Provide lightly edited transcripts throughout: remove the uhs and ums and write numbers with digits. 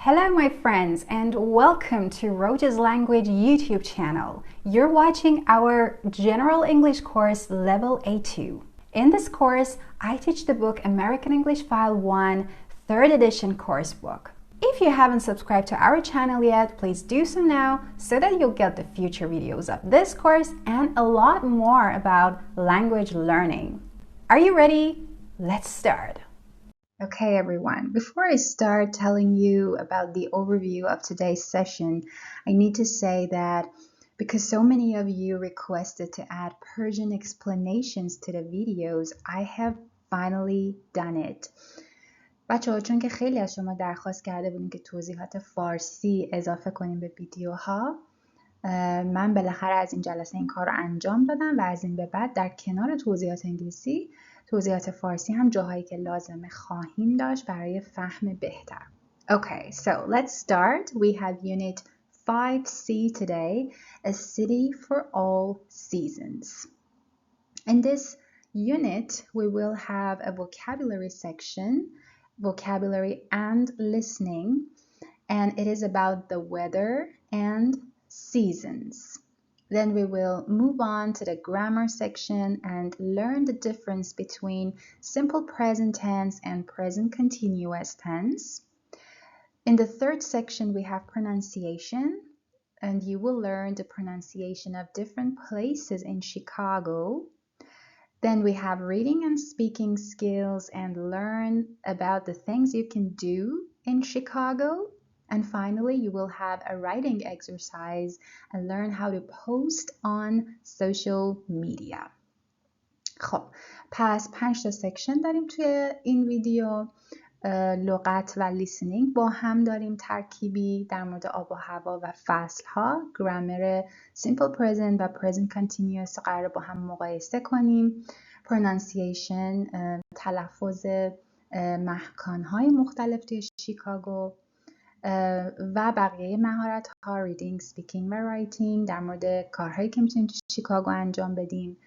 Hello my friends and welcome to Roja's Language YouTube channel. You're watching our General English course Level A2. In this course, I teach the book American English File 1, 3rd edition course book. If you haven't subscribed to our channel yet, please do so now so that you'll get the future videos of this course and a lot more about language learning. Are you ready? Let's start. Okay everyone, before I start telling you about the overview of today's session, I need to say that because so many of you requested to add Persian explanations to the videos, I have finally done it. بچه‌ها چون که خیلی از شما درخواست کرده بودین که توضیحات فارسی اضافه کنیم به ویدیوها، من بالاخره از این جلسه این کار رو انجام دادم و از این به بعد در کنار توضیحات انگلیسی توضیحات فارسی هم جاهایی که لازمه خواهیم داشت برای فهم بهتر. Okay, so let's start. We have unit 5C today, a city for all seasons. In this unit, we will have a vocabulary section, vocabulary and listening, and it is about the weather and seasons. Then we will move on to the grammar section and learn the difference between simple present tense and present continuous tense. In the third section, we have pronunciation, and you will learn the pronunciation of different places in Chicago. Then we have reading and speaking skills and learn about the things you can do in Chicago. And finally, you will have a writing exercise and learn how to post on social media. خب پس 5 تا سکشن داریم توی این ویدیو. لغت و لیسنینگ با هم داریم ترکیبی در مورد آب و هوا و فصل ها. گرامر simple present و present continuous قرار با هم مقایسه کنیم. pronunciation تلفظ محکان های مختلف توی شیکاگو و بقیه مهارت ها reading, speaking و writing در مورد کارهایی که میتونیم تو شیکاگو انجام بدیم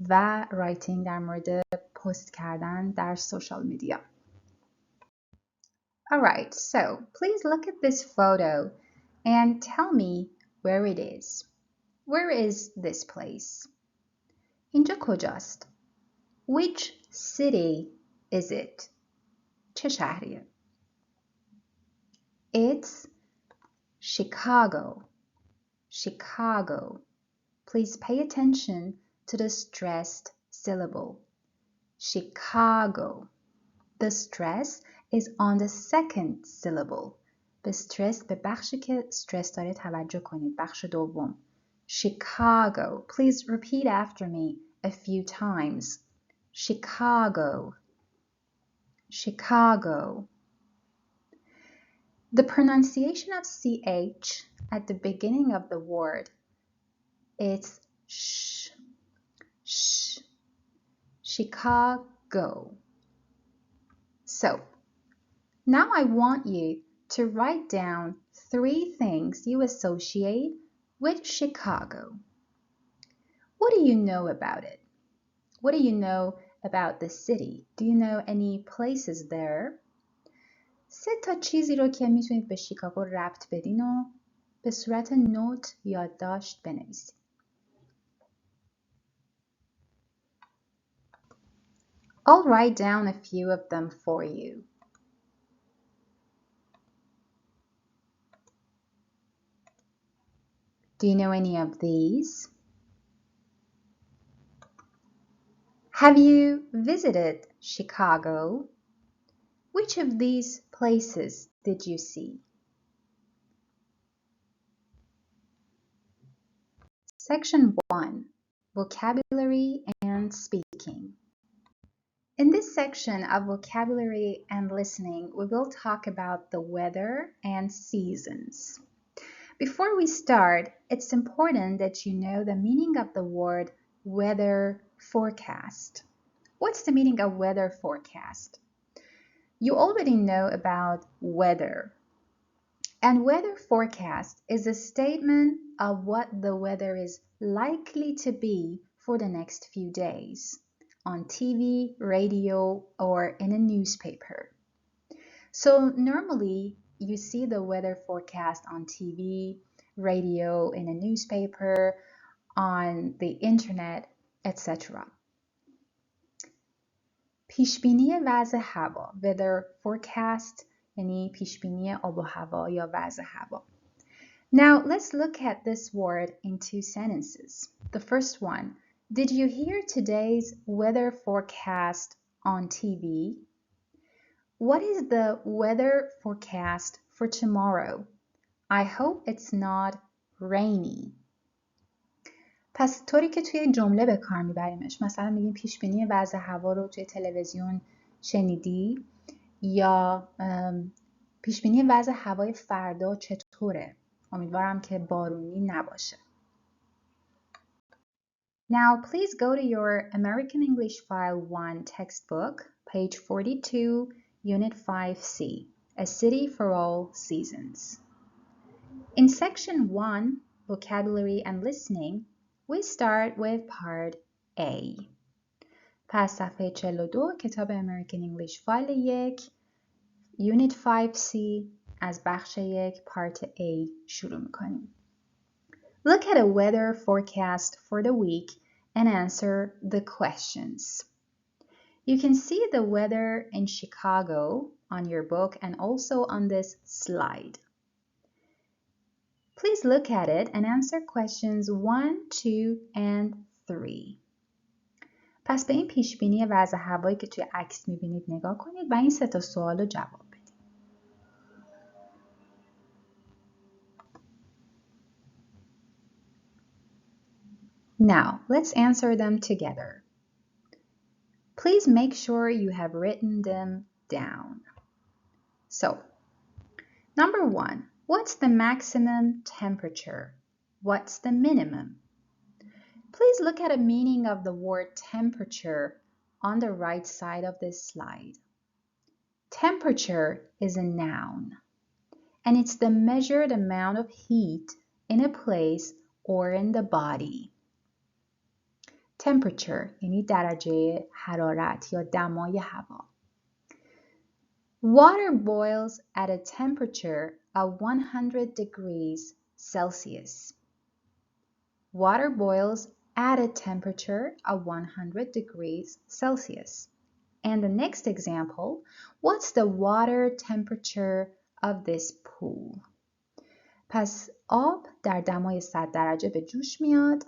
و writing در مورد پست کردن در سوشال میدیا. Alright, so please look at this photo and tell me where it is. Where is this place? اینجا کجاست؟ Which city is it? چه شهریه؟ It's Chicago. Chicago. Please pay attention to the stressed syllable. Chicago. The stress is on the second syllable. به stress به بخشی که stress داره توجه کنید. بخش دوم. Chicago. Please repeat after me a few times. Chicago. Chicago. The pronunciation of CH at the beginning of the word, it's sh, sh, Chicago. So, now I want you to write down 3 things you associate with Chicago. What do you know about it? What do you know about the city? Do you know any places there? 3 تا چیزی رو که میتونید به شیکاگو ربط بدین و به صورت نوت یادداشت بنویسید. I'll write down a few of them for you. Do you know any of these? Have you visited Chicago? Which of these places did you see? Section 1. Vocabulary and speaking. In this section of vocabulary and listening, we will talk about the weather and seasons. Before we start, it's important that you know the meaning of the word weather forecast. What's the meaning of weather forecast? You already know about weather. And weather forecast is a statement of what the weather is likely to be for the next few days on TV, radio, or in a newspaper. So normally you see the weather forecast on TV, radio, in a newspaper, on the internet, etc. پیشبینی وضع هوا weather forecast یعنی پیشبینی آب و هوا یا وضع هوا. Now let's look at this word in two sentences. The first one, did you hear today's weather forecast on TV? What is the weather forecast for tomorrow? I hope it's not rainy. پس طوری که توی جمله به کار میبریمش، مثلا میگیم پیش بینی وضع هوا رو توی تلویزیون شنیدی، یا پیش بینی وضع هوای فردا چطوره؟ امیدوارم که بارونی نباشه. Now please go to your American English File 1 textbook, page 42, Unit 5C, A City for All Seasons. In section 1, Vocabulary and Listening, we start with part A. پس صفحه 42 کتاب American English فایل 1 Unit 5C از بخش 1 part A شروع میکنیم. Look at a weather forecast for the week and answer the questions. You can see the weather in Chicago on your book and also on this slide. Please look at it and answer questions 1, 2, and 3. پس به این پیشبینی وضع هوایی که توی عکس میبینید نگاه کنید و این 3 تا سوال رو جواب بدید. Now, let's answer them together. Please make sure you have written them down. So, number 1, what's the maximum temperature? What's the minimum? Please look at a meaning of the word temperature on the right side of this slide. Temperature is a noun, and it's the measured amount of heat in a place or in the body. Temperature یعنی درجه حرارت یا دمای هوا. Water boils at a temperature of 100 degrees Celsius. Water boils at a temperature of 100 degrees Celsius. And the next example, what's the water temperature of this pool? پس آب در دمای 100 درجه به جوش میاد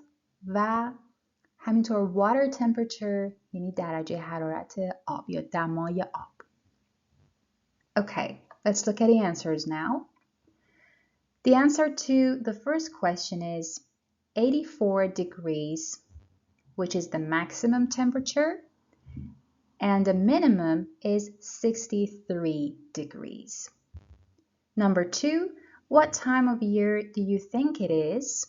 و همینطور water temperature یعنی درجه حرارت آب یا دمای آب. Okay, let's look at the answers now. The answer to the first question is 84 degrees, which is the maximum temperature, and the minimum is 63 degrees. Number 2, what time of year do you think it is?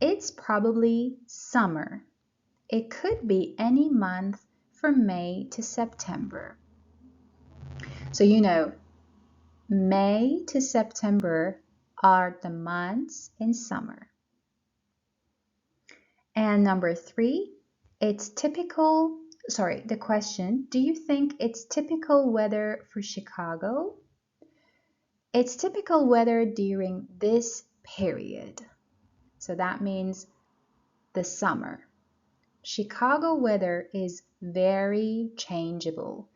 It's probably summer. It could be any month from May to September. So you know, May to September are the months in summer. And number 3, the question, do you think it's typical weather for Chicago? It's typical weather during this period. So that means the summer. Chicago weather is very changeable.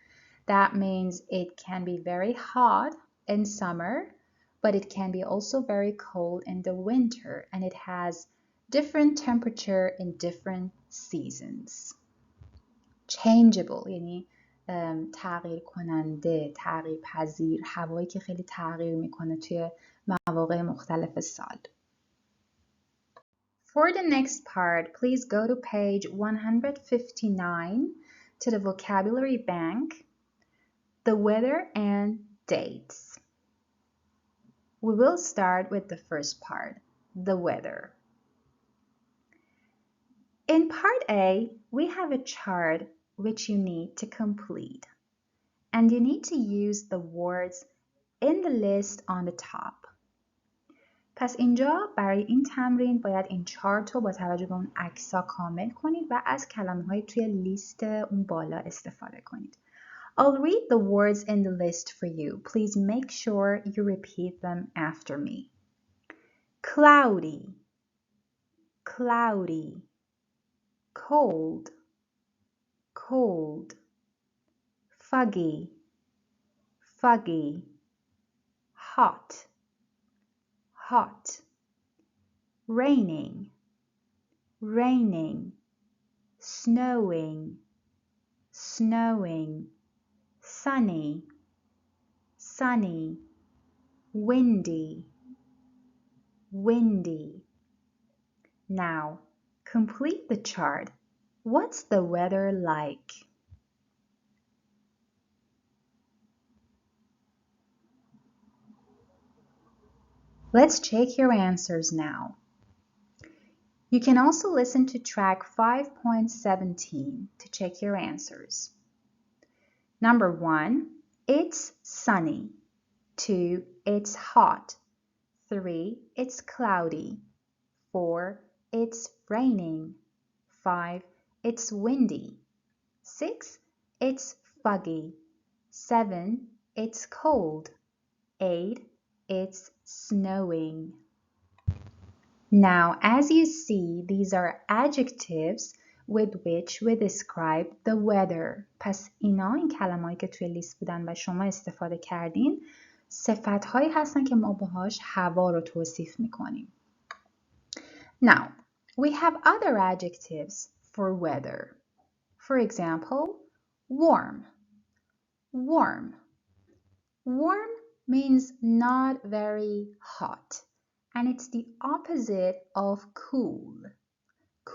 That means it can be very hot in summer, but it can be also very cold in the winter, and it has different temperature in different seasons. Changeable یعنی تغییر کننده، تغییر پذیر، هوایی که خیلی تغییر میکنه توی مواقع مختلف سال. For the next part, please go to page 159 to the vocabulary bank, the weather and dates. We will start with the first part, the weather. In part A, we have a chart which you need to complete, and you need to use the words in the list on the top. پس اینجا برای این تمرین باید این چارت رو با توجه به اون عکس‌ها کامل کنید و از کلمه‌های توی لیست اون بالا استفاده کنید. I'll read the words in the list for you. Please make sure you repeat them after me. Cloudy, cloudy. Cold, cold. Foggy, foggy. Hot, hot. Raining, raining. Snowing, snowing. Sunny, sunny. Windy, windy. Now, complete the chart. What's the weather like? Let's check your answers now. You can also listen to track 5.17 to check your answers. Number 1, it's sunny. 2, it's hot. 3, it's cloudy. 4, it's raining. 5, it's windy. 6, it's foggy. 7, it's cold. 8, it's snowing. Now, as you see, these are adjectives with which we describe the weather. پس اینا این کلمه‌ای که توی لیست بودن و شما استفاده کردین صفت‌هایی هستن که ما باهاش هوا رو توصیف می‌کنیم. Now, we have other adjectives for weather. For example, warm. Warm. Warm means not very hot, and it's the opposite of cool.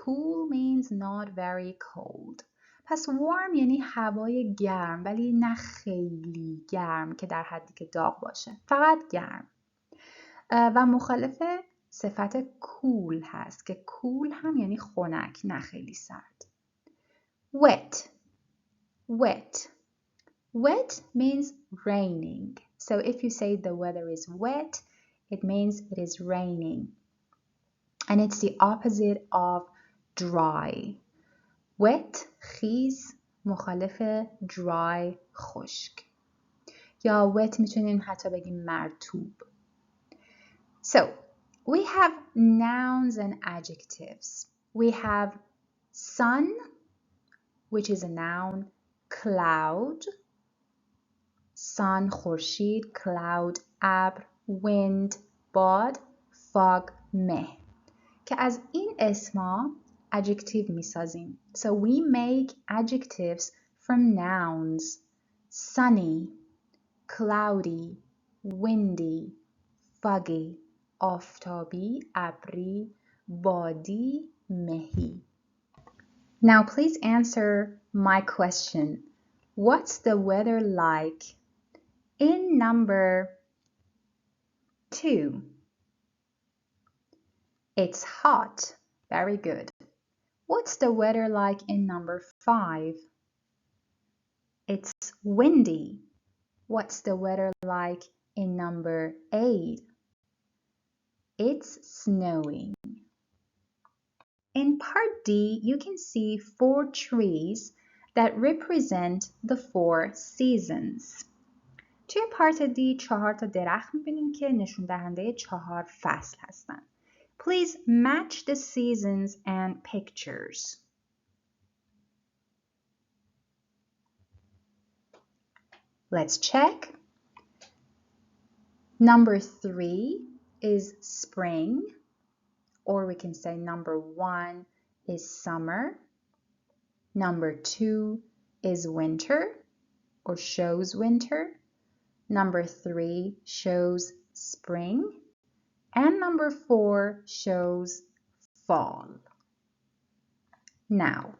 Cool means not very cold. پس warm یعنی هوای گرم ولی نه خیلی گرم که در حدی که داغ باشه. فقط گرم. و مخالف صفت cool هست که cool هم یعنی خنک نه خیلی سرد. Wet. Wet. Wet means raining. So if you say the weather is wet, it means it is raining. And it's the opposite of dry. Wet, خیز، مخالف dry، خشک. یا wet میتونیم حتی بگیم مرطوب. So, we have nouns and adjectives. We have sun, which is a noun, cloud, sun خورشید, cloud ابر, wind باد, fog مه که از این اسما adjective میسازیم. So we make adjectives from nouns. Sunny, cloudy, windy, foggy, آفتابی, ابری, بادی, مهی. Now please answer my question. What's the weather like? In number 2. It's hot. Very good. What's the weather like in number 5? It's windy. What's the weather like in number 8? It's snowing. In part D, you can see 4 trees that represent the 4 seasons. توی پارت دی 4 تا درخت می‌بینیم که نشون دهنده 4 فصل هستن. Please match the seasons and pictures. Let's check. Number 3 is spring, or we can say number 1 is summer. Number 2 is winter, or shows winter. Number 3 shows spring. And number 4 shows fall. Now,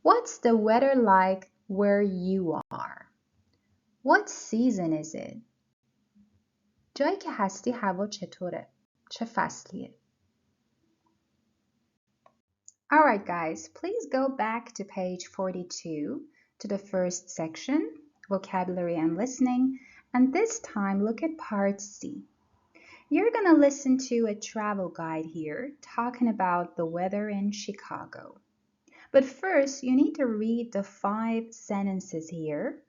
what's the weather like where you are? What season is it? جایی که هستی هوا چطوره؟ چه فصلیه؟ Alright guys, please go back to page 42 to the first section, vocabulary and listening, and this time look at part C. You're going to listen to a travel guide here talking about the weather in Chicago. But first, you need to read the 5 sentences here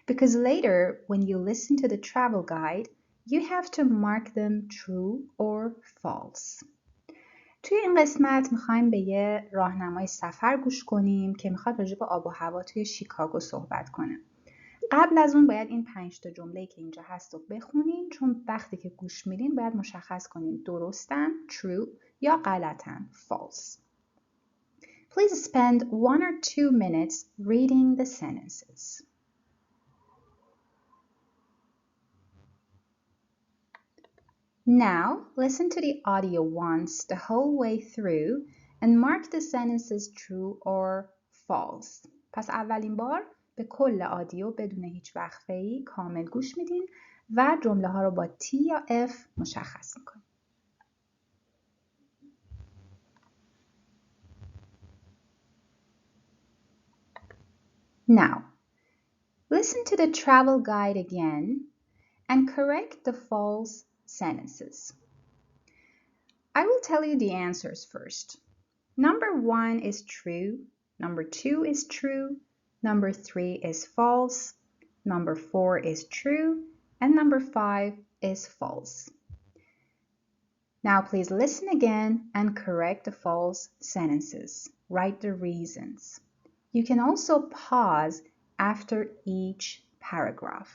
because later when you listen to the travel guide, you have to mark them true or false. توی این قسمت میخوایم به یه راهنمای سفر گوش کنیم که میخواد راجع به آب و هوا توی شیکاگو صحبت کنه. قبل از اون باید این 5 تا جمله‌ای که اینجا هست رو بخونین، چون وقتی که گوش میدین باید مشخص کنین درستن true یا غلطن false. Please spend 1 or 2 minutes reading the sentences. Now, listen to the audio once the whole way through and mark the sentences true or false. پس اولین بار به کل آدیو بدون هیچ وقفه‌ای کامل گوش میدین و جمله ها رو با T یا F مشخص میکنین. Now, listen to the travel guide again and correct the false sentences. I will tell you the answers first. Number 1 is true, number 2 is true, number 3 is false, number 4 is true, and number 5 is false. Now please listen again and correct the false sentences. Write the reasons. You can also pause after each paragraph.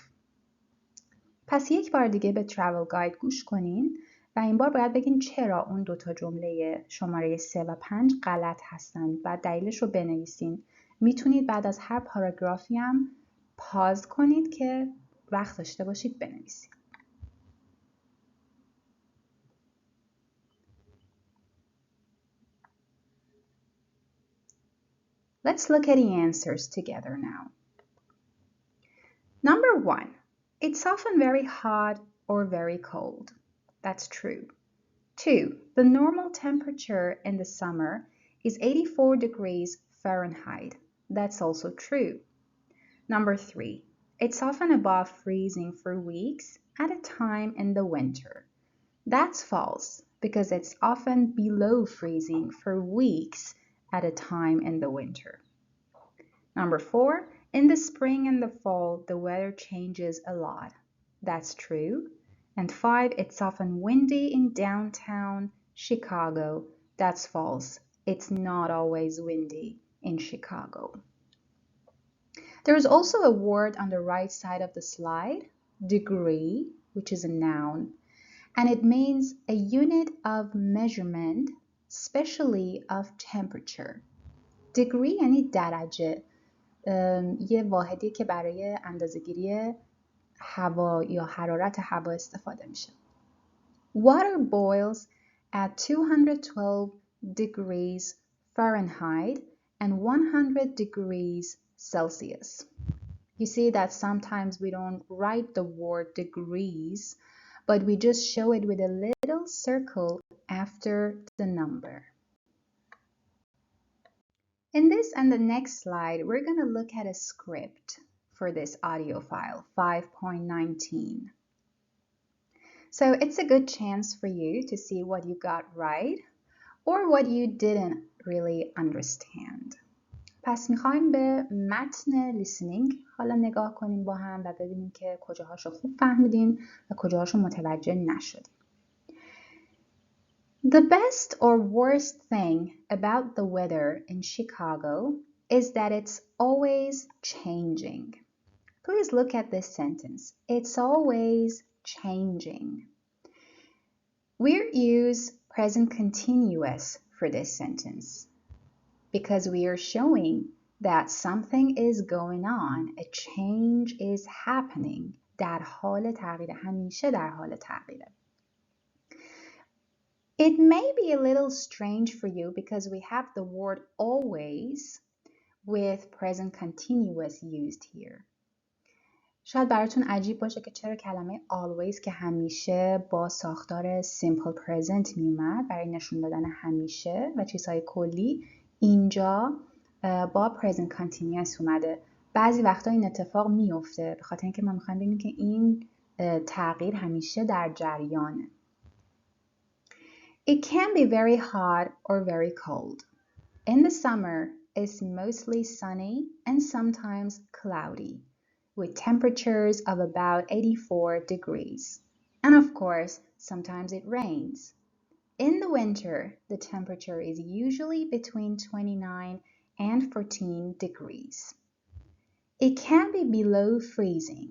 پس یک بار دیگه به travel guide گوش کنین و این بار باید بگین چرا اون 2 تا جمله شماره 3 و 5 غلط هستن و دلیلش رو بنویسین. میتونید بعد از هر پاراگرافی هم پاز کنید که وقت داشته باشید بنویسید. Let's look at the answers together now. Number 1. It's often very hot or very cold. That's true. 2. The normal temperature in the summer is 84 degrees Fahrenheit. That's also true. Number 3. It's often above freezing for weeks at a time in the winter. That's false because it's often below freezing for weeks at a time in the winter. Number 4. In the spring and the fall, the weather changes a lot. That's true. And 5. It's often windy in downtown Chicago. That's false. It's not always windy in Chicago. There is also a word on the right side of the slide, degree, which is a noun, and it means a unit of measurement, especially of temperature. Degree یعنی درجه. یه واحدی که برای اندازه‌گیری هوا یا حرارت هوا استفاده میشه. Water boils at 212 degrees Fahrenheit and 100 degrees Celsius. You see that sometimes we don't write the word degrees, but we just show it with a little circle after the number. In this and the next slide, we're going to look at a script for this audio file, 5.19. So it's a good chance for you to see what you got right or what you didn't really understand. پس میخوایم به متن لیسنینگ حالا نگاه کنیم با هم و ببینیم که کجاهاشو خوب فهمیدین و کجاهاشو متوجه نشدیم. The best or worst thing about the weather in Chicago is that it's always changing. Please look at this sentence. It's always changing. We use present continuous for this sentence because we are showing that something is going on, a change is happening. در حال تغییر، همیشه در حال تغییره. It may be a little strange for you because we have the word always with present continuous used here. شاید براتون عجیب باشه که چرا کلمه always که همیشه با ساختار simple present میومد برای نشون دادن همیشه و چیزهای کلی اینجا با present continuous اومده. بعضی وقتا این اتفاق میفته به خاطر اینکه ما میخوایم ببینیم که این تغییر همیشه در جریانه. It can be very hot or very cold. In the summer, it's mostly sunny and sometimes cloudy, with temperatures of about 84 degrees. And of course, sometimes it rains. In the winter, the temperature is usually between 29 and 14 degrees. It can be below freezing,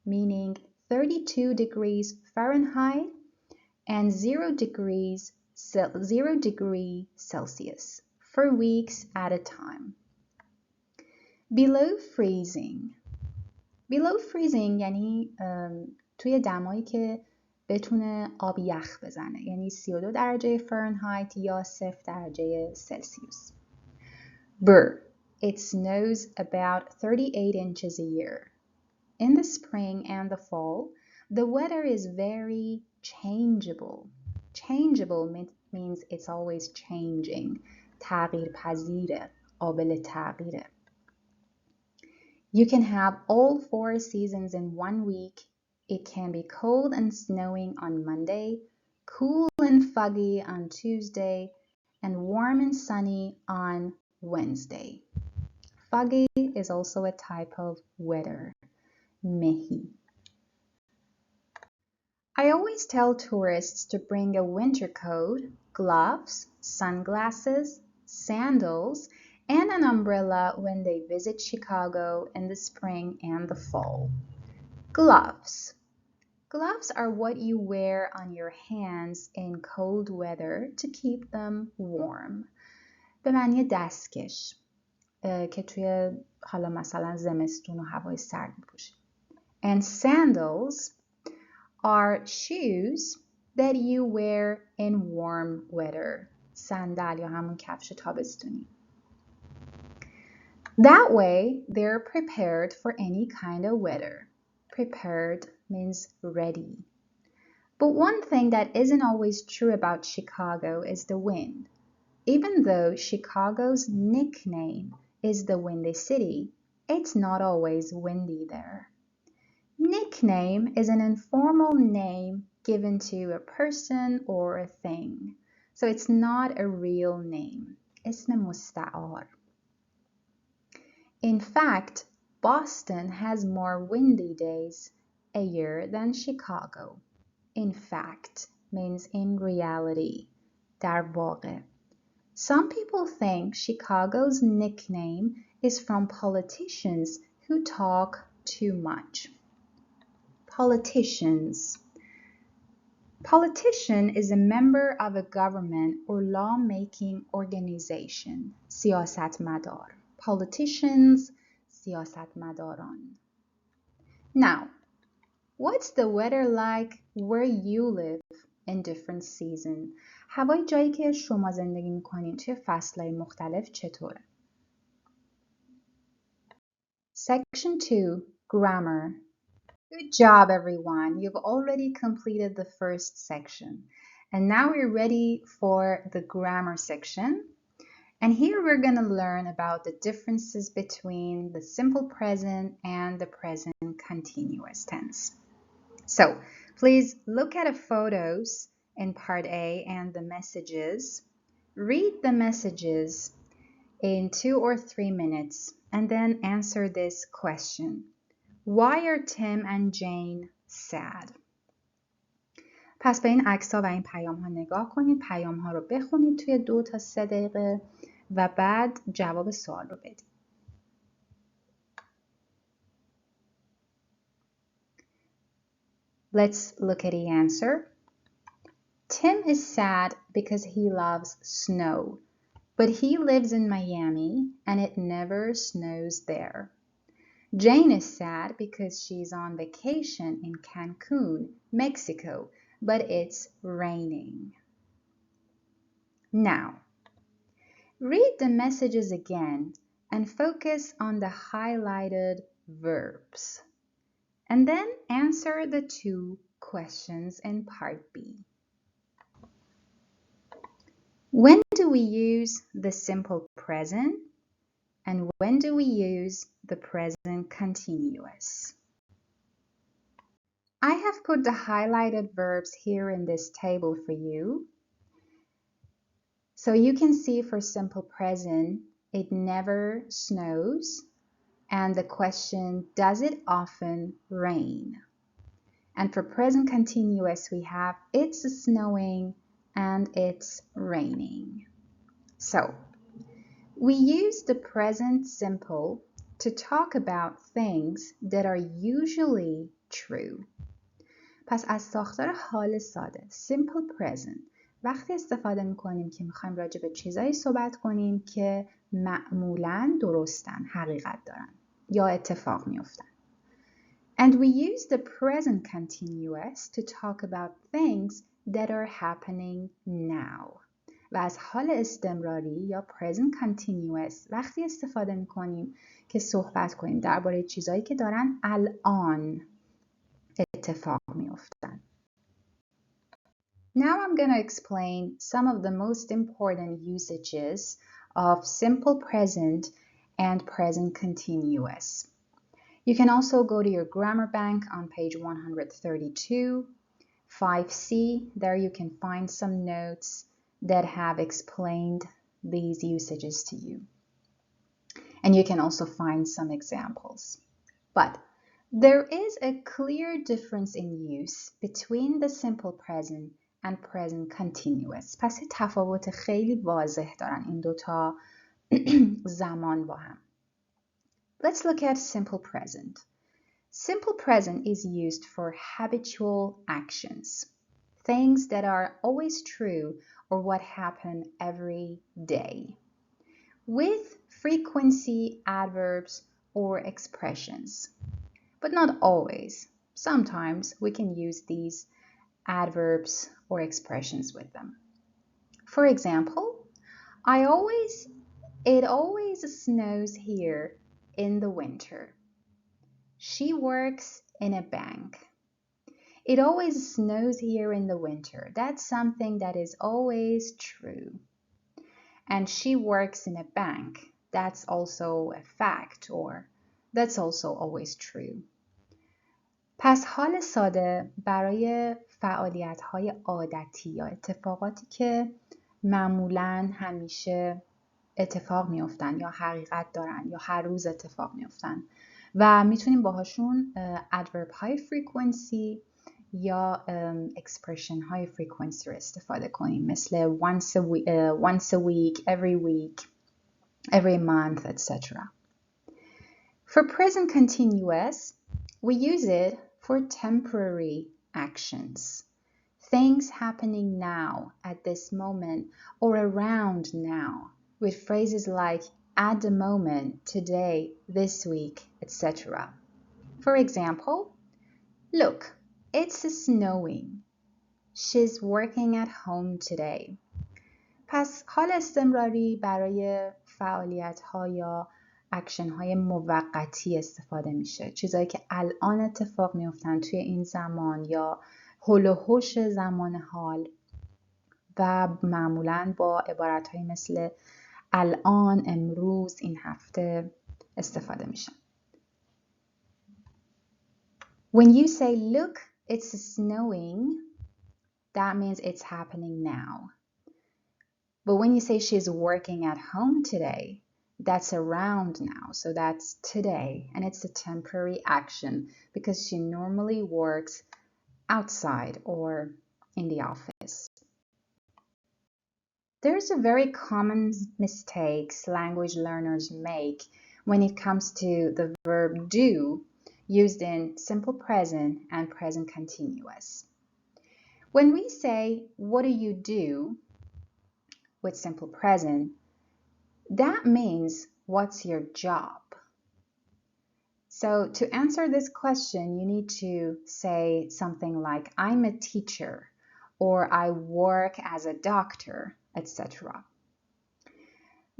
meaning 32 degrees Fahrenheit and 0 degree Celsius for weeks at a time. Below freezing یعنی توی دمایی که بتونه آب یخ بزنه، یعنی 32 درجه فرانهایت یا 0 درجه سلسیوس. It snows about 38 inches a year. In the spring and the fall, the weather is very changeable. Changeable means it's always changing. تغییر پذیره، قابل تغییره. You can have all 4 seasons in one week. It can be cold and snowing on Monday, cool and foggy on Tuesday, and warm and sunny on Wednesday. Foggy is also a type of weather. Mehi. I always tell tourists to bring a winter coat, gloves, sunglasses, sandals, and an umbrella when they visit Chicago in the spring and the fall. Gloves. Gloves are what you wear on your hands in cold weather to keep them warm. به معنی دستکش که توی حالا مثلا زمستون و هوای سرد می‌پوشید. And sandals are shoes that you wear in warm weather. صندل یا همون کفش تابستونی. That way, they're prepared for any kind of weather. Prepared means ready. But one thing that isn't always true about Chicago is the wind. Even though Chicago's nickname is the Windy City, it's not always windy there. Nickname is an informal name given to a person or a thing. So it's not a real name. اسم مستعار. In fact, Boston has more windy days a year than Chicago. In fact means in reality. در واقع. Some people think Chicago's nickname is from politicians who talk too much. Politicians. Politician is a member of a government or law-making organization. سیاستمدار. Politicians, سیاستمداران. Now, what's the weather like where you live in different seasons? هوای جایی که شما زندگی میکنین توی فصلهای مختلف چطوره؟ Section 2, Grammar. Good job, everyone. You've already completed the first section. And now we're ready for the grammar section. And here we're going to learn about the differences between the simple present and the present continuous tense. So, please look at the photos in part A and the messages. Read the messages in 2 or 3 minutes and then answer this question. Why are Tim and Jane sad? پس به این عکس‌ها و این پیام‌ها نگاه کنید، پیام‌ها رو بخونید توی 2 تا 3 دقیقه و بعد جواب سوال رو بدید. Let's look at the answer. Tim is sad because he loves snow, but he lives in Miami and it never snows there. Jane is sad because she's on vacation in Cancun, Mexico, but it's raining. Now, read the messages again and focus on the highlighted verbs. And then answer the 2 questions in part B. When do we use the simple present? And when do we use the present continuous? I have put the highlighted verbs here in this table for you. So you can see for simple present, it never snows. and the question, does it often rain? And for present continuous, we have it's snowing and it's raining. So, we use the present simple to talk about things that are usually true. پس از ساختار حال ساده simple present وقتی استفاده میکنیم که میخوایم راجع به چیزایی صحبت کنیم که معمولاً درستن، حقیقت دارن یا اتفاق میفتن. And we use the present continuous to talk about things that are happening now. و از حال استمراری یا present continuous وقتی استفاده میکنیم که صحبت کنیم درباره چیزایی که دارن الان اتفاق میفتن. Now I'm going to explain some of the most important usages of simple present and present continuous. You can also go to your grammar bank on page 132, 5C. There you can find some notes that have explained these usages to you. And you can also find some examples. But there is a clear difference in use between the simple present and present continuous. پس تفاوت خیلی واضح دارن این دوتا زمان با هم. Let's look at simple present. Simple present is used for habitual actions, things that are always true or what happen every day, with frequency adverbs or expressions. But not always. Sometimes we can use these adverbs or expressions with them. For example, it always snows here in the winter. She works in a bank. It always snows here in the winter. That's something that is always true. And she works in a bank. That's also a fact, or that's also always true. پس حال ساده برای فعالیت‌های عادتی یا اتفاقاتی که معمولاً همیشه اتفاق میافتن یا حقیقت دارن یا هر روز اتفاق میافتن و میتونیم باهاشون ادورب های frequency یا expression های frequency رو استفاده کنیم مثل once a week, every month, etc. For present continuous, we use it for temporary actions, things happening now, at this moment, or around now, with phrases like at the moment, today, this week, etc. For example, look, it's snowing. She's working at home today. پس حال استمراری برای فعالیت‌ها یا اکشن‌های موقتی استفاده میشه. چیزایی که الان اتفاق میفتن توی این زمان یا هول و هوش زمان حال و معمولاً با عبارت‌هایی مثل الان، امروز، این هفته استفاده میشن. When you say look, it's snowing, that means it's happening now. But when you say she's working at home today, that's around now, so that's today, and it's a temporary action because she normally works outside or in the office. There's a very common mistakes language learners make when it comes to the verb do used in simple present and present continuous. When we say, what do you do with simple present, that means what's your job? So to answer this question, you need to say something like, I'm a teacher, or I work as a doctor, etc.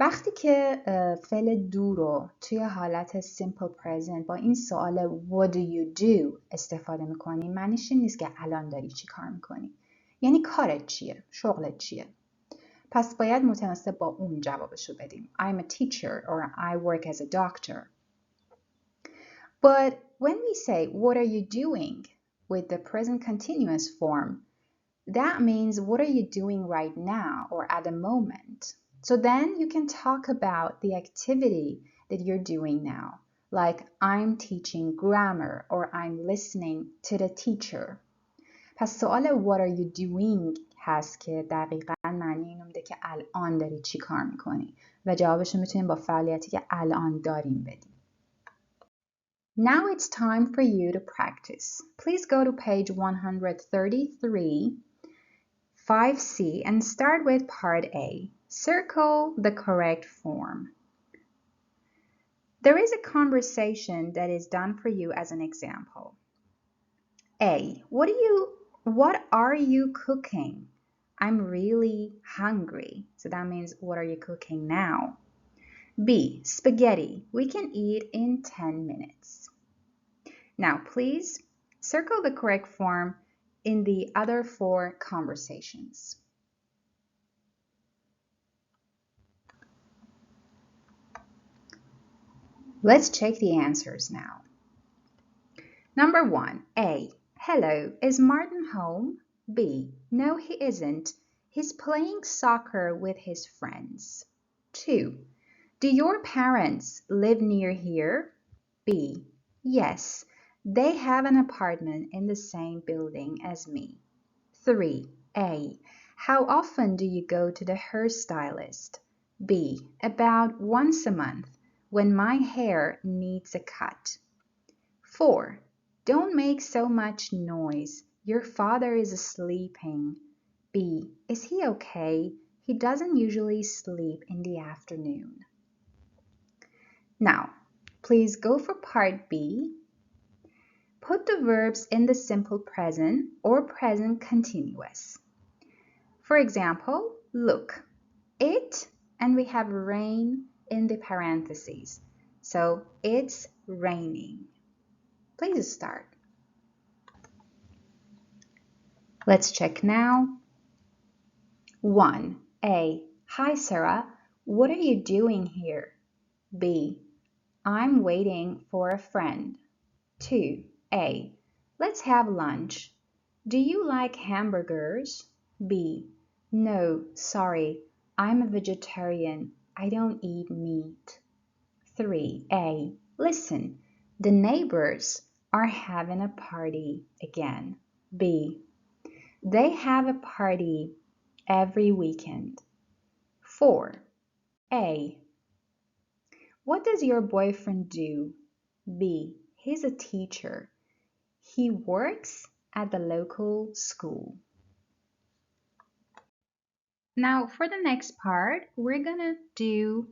وقتی که فعل do رو توی حالت simple present با این سوال what do you do استفاده میکنی، معنیش این نیست که الان داری چی کار میکنی. یعنی کارت چیه؟ شغلت چیه؟ پس باید متناسب با اون جوابشو بدیم. I'm a teacher or I work as a doctor. But when we say what are you doing with the present continuous form, that means what are you doing right now or at the moment. So then you can talk about the activity that you're doing now. like I'm teaching grammar or I'm listening to the teacher. پس سوال what are you doing هست که دقیقاً معنی اینو میده که الان داری چی کار میکنی و جوابش رو میتونیم با فعالیتی که الان داریم بدیم. Now it's time for you to practice. Please go to page 133, 5C, and start with part A. Circle the correct form. There is a conversation that is done for you as an example. A. What are you cooking? I'm really hungry. So that means what are you cooking now? B. Spaghetti. We can eat in 10 minutes. Now, please circle the correct form in the other 4 conversations. Let's check the answers now. Number 1, A. Hello, is Martin home? B. No, he isn't. He's playing soccer with his friends. 2. Do your parents live near here? B. Yes, they have an apartment in the same building as me. 3. A. How often do you go to the hairstylist? B. About once a month when my hair needs a cut. 4. Don't make so much noise. Your father is sleeping. B. Is he okay? He doesn't usually sleep in the afternoon. Now, please go for part B. Put the verbs in the simple present or present continuous. For example, look, it, and we have rain in the parentheses. So, it's raining. Please start. Let's check now. 1. A. Hi, Sarah. What are you doing here? B. I'm waiting for a friend. 2. A. Let's have lunch. Do you like hamburgers? B. No, sorry. I'm a vegetarian. I don't eat meat. 3. A. Listen, the neighbors are having a party again. B. They have a party every weekend. 4. A. What does your boyfriend do? B. He's a teacher. He works at the local school. Now for the next part, we're gonna do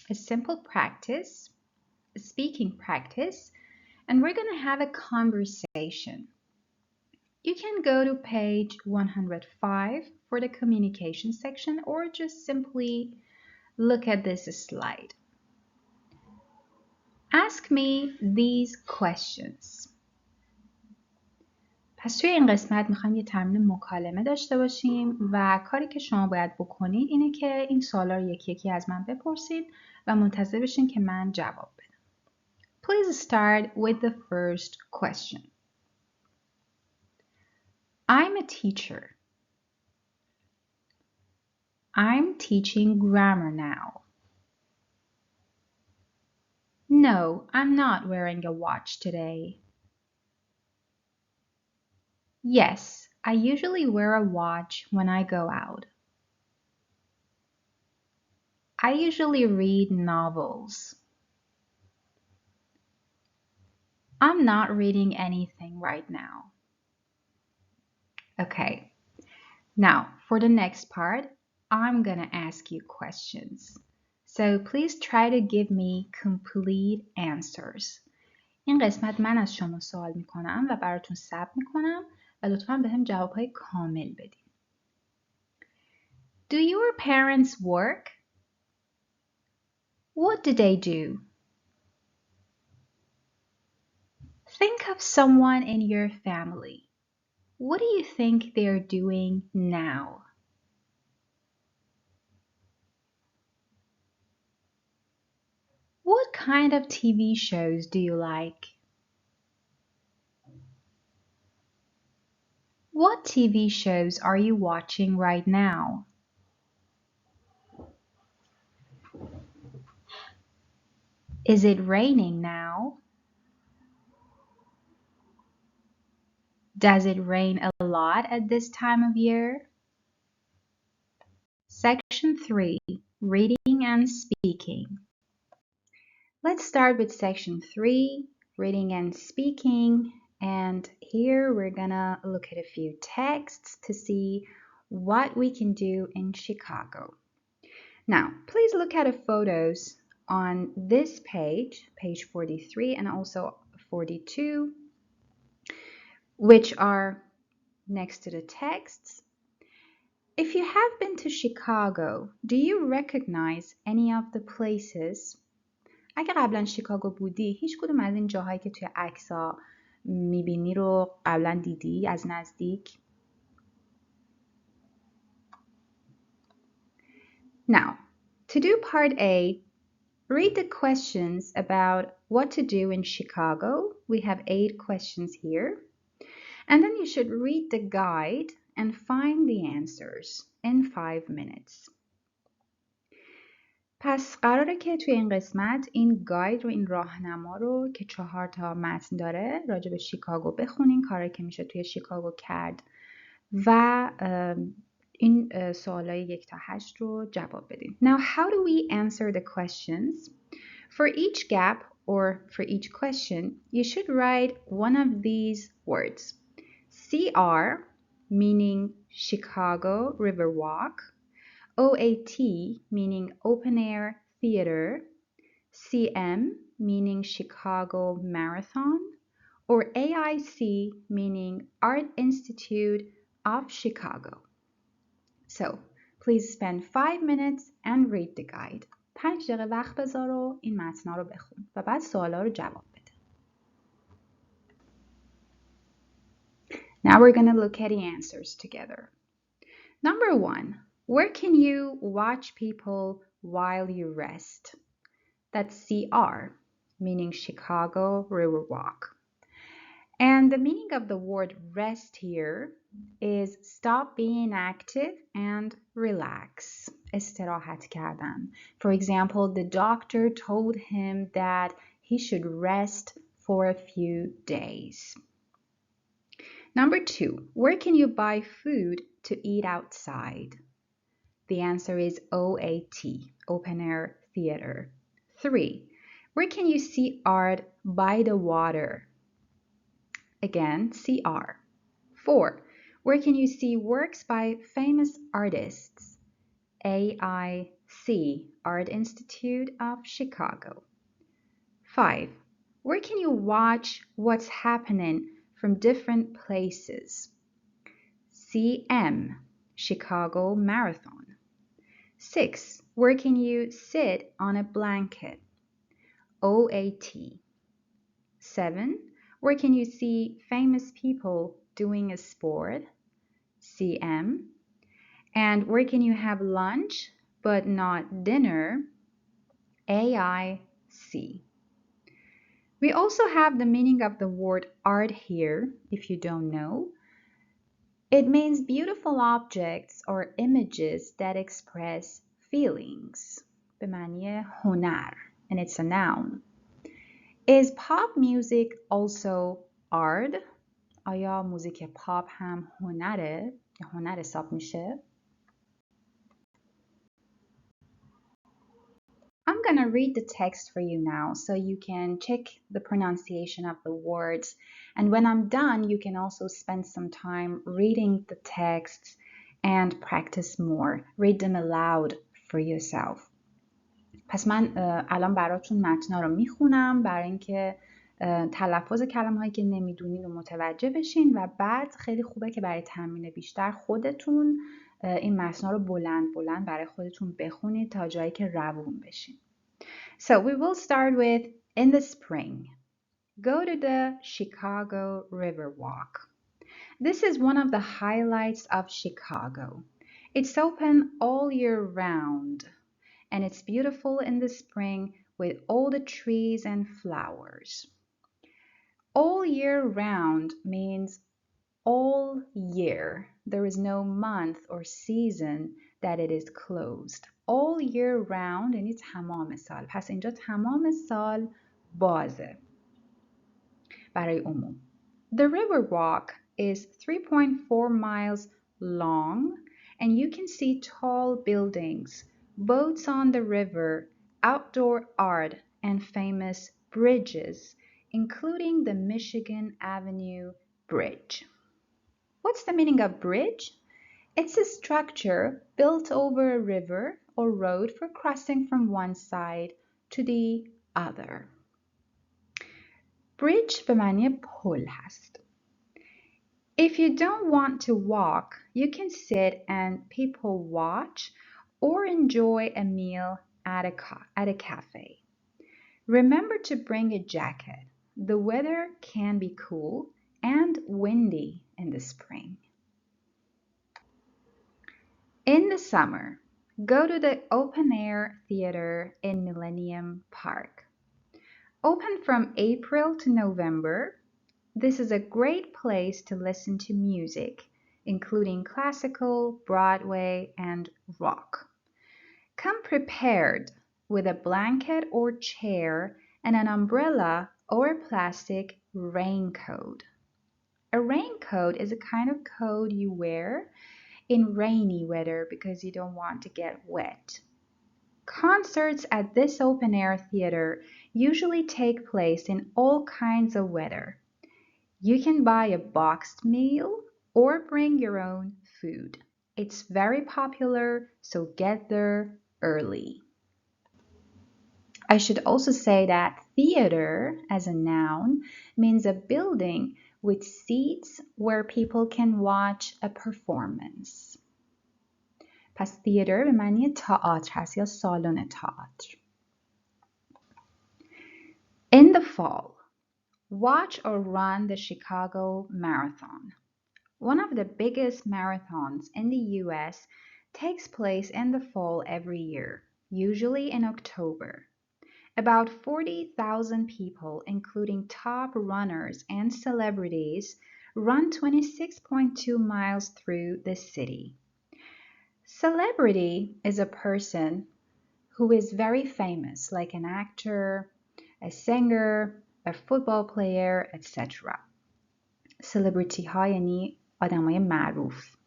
a simple practice, a speaking practice, and we're gonna have a conversation. You can go to page 105 for the communication section or just simply look at this slide. Ask me these questions. پس توی این قسمت میخوایم یه تمرین مکالمه داشته باشیم و کاری که شما باید بکنید اینه که این سوالا رو یکی یکی از من بپرسید و منتظر بشین که من جواب بدم. Please start with the first question. I'm a teacher. I'm teaching grammar now. No, I'm not wearing a watch today. Yes, I usually wear a watch when I go out. I usually read novels. I'm not reading anything right now. Okay, now for the next part, I'm gonna ask you questions. So please try to give me complete answers. این قسمت من از شما سوال میکنم و براتون ثبت میکنم و لطفاً به هم جوابهای کامل بدین. Do your parents work? What do they do? Think of someone in your family. What do you think they're doing now? What kind of TV shows do you like? What TV shows are you watching right now? Is it raining now? Does it rain a lot at this time of year? Section 3, Reading and Speaking. Let's start with Section 3, Reading and Speaking. And here we're gonna look at a few texts to see what we can do in Chicago. Now, please look at the photos on this page, page 43 and also 42, which are next to the texts. If you have been to Chicago, do you recognize any of the places? اگه قبلا شیکاگو بودی، هیچ کدوم از این جاهایی که توی عکس‌ها میبینی رو قبلا دیدی از نزدیک؟ Now, to do part A, read the questions about what to do in Chicago. We have 8 questions here. And then you should read the guide and find the answers in 5 minutes. پس قراره که توی این قسمت این گاید رو، این راهنما رو که 4 تا متن داره راجع به شیکاگو بخونین، کاری که میشه توی شیکاگو کرد و این سوالای 1 تا 8 رو جواب بدین. Now, how do we answer the questions? For each gap or for each question, you should write one of these words. CR, meaning Chicago Riverwalk. OAT, meaning Open Air Theater. CM, meaning Chicago Marathon. Or AIC, meaning Art Institute of Chicago. So, please spend 5 minutes and read the guide. 5 دقیقه وقت بذار و این متن‌ها رو بخون و بعد سوالا رو جواب بده. Now we're going to look at the answers together. Number 1, where can you watch people while you rest? That's CR, meaning Chicago Riverwalk. And the meaning of the word rest here is stop being active and relax. استراحت کردن. For example, the doctor told him that he should rest for a few days. Number 2, where can you buy food to eat outside? The answer is OAT, Open Air Theater. 3, where can you see art by the water? Again, CR. 4, where can you see works by famous artists? AIC, Art Institute of Chicago. 5, where can you watch what's happening from different places? CM, Chicago Marathon. 6, where can you sit on a blanket? OAT. 7, where can you see famous people doing a sport? CM. And where can you have lunch but not dinner? AIC. We also have the meaning of the word art here, if you don't know. It means beautiful objects or images that express feelings. به معنی هنر. And it's a noun. Is pop music also art? آیا موزیک پاپ هم هنره؟ یا هنر حساب میشه؟ I'm going to read the text for you now so you can check the pronunciation of the words. And when I'm done, you can also spend some time reading the texts and practice more. Read them aloud for yourself. پس من الان براتون متنا رو میخونم برای اینکه تلفظ کلمه هایی که نمیدونین رو متوجه بشین و بعد خیلی خوبه که برای تمرین بیشتر خودتون این متنا رو بلند بلند برای خودتون بخونید تا جایی که روون بشین. So we will start with in the spring. Go to the Chicago Riverwalk. This is one of the highlights of Chicago. It's open all year round. And it's beautiful in the spring with all the trees and flowers. All year round means all year, there is no month or season that it is closed. All year round یعنی تمام سال. پس اینجا تمام سال بازه برای عموم. The river walk is 3.4 miles long and you can see tall buildings, boats on the river, outdoor art, and famous bridges, including the Michigan Avenue Bridge. What's the meaning of bridge? It's a structure built over a river or road for crossing from one side to the other. Bridge به معنی پل هست. If you don't want to walk, you can sit and people watch or enjoy a meal at a cafe. Remember to bring a jacket. The weather can be cool and windy in the spring. In the summer, go to the open-air theater in Millennium Park. Open from April to November, this is a great place to listen to music, including classical, Broadway, and rock. Come prepared with a blanket or chair and an umbrella or a plastic raincoat. A raincoat is a kind of coat you wear in rainy weather because you don't want to get wet. Concerts at this open-air theater usually take place in all kinds of weather. You can buy a boxed meal or bring your own food. It's very popular, so get there early. I should also say that theater as a noun means a building with seats where people can watch a performance. پس theater به معنی تئاتر هست یا سالن تئاتر. In the fall, watch or run the Chicago Marathon. One of the biggest marathons in the US takes place in the fall every year, usually in October. About 40,000 people, including top runners and celebrities, run 26.2 miles through the city. Celebrity is a person who is very famous, like an actor, a singer, a football player, etc. Celebrity ها یعنی آدمای معروف.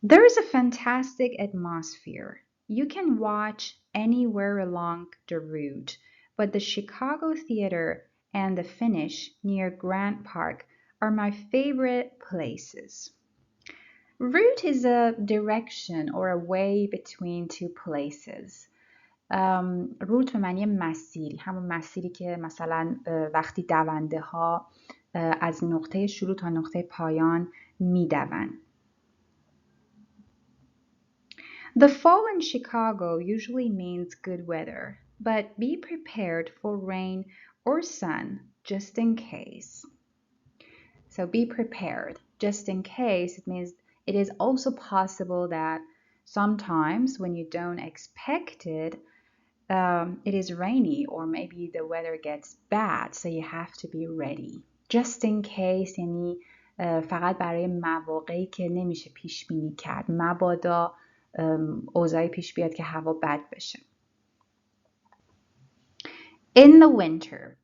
There is a fantastic atmosphere. You can watch anywhere along the route, but the Chicago Theater and the Finish near Grant Park are my favorite places. Route is a direction or a way between two places. روت به معنی مسیر، همون مسیری که مثلا وقتی دونده ها از نقطه شروع تا نقطه پایان میدوند. The fall in Chicago usually means good weather, but be prepared for rain or sun just in case. So be prepared just in case. It means it is also possible that sometimes when you don't expect it, it is rainy or maybe the weather gets bad, so you have to be ready. Just in case یعنی فقط برای مواقعی که نمیشه پیش بینی کرد، مبادا اوضاعی پیش بیاد که هوا بد بشه. In the winter,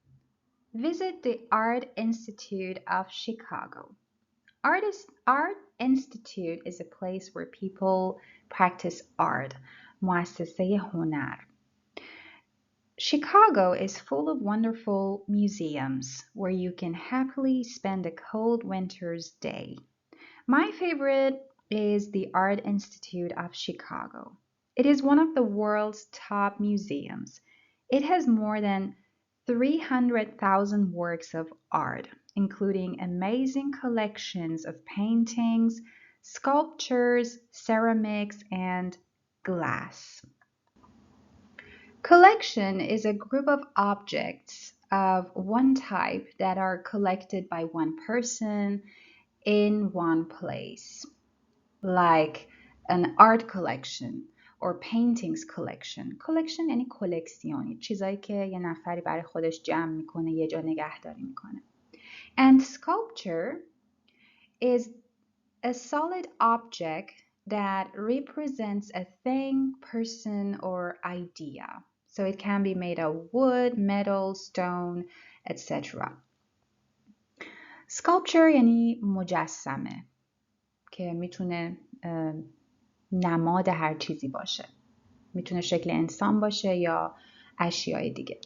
visit the Art Institute of Chicago. Art Institute is a place where people practice art. مؤسسه هنر. Chicago is full of wonderful museums where you can happily spend a cold winter's day. My favorite is the Art Institute of Chicago. It is one of the world's top museums. It has more than 300,000 works of art, including amazing collections of paintings, sculptures, ceramics, and glass. Collection is a group of objects of one type that are collected by one person in one place, like an art collection or paintings collection. Collection یعنی کلکسیون، چیزایی که یه نفری برای خودش جمع میکنه، یه جا نگهداری میکنه. And sculpture is a solid object that represents a thing, person, or idea. So it can be made of wood, metal, stone, etc. Sculpture یعنی مجسمه که میتونه نماد هر چیزی باشه. میتونه شکل انسان باشه یا اشیای دیگه.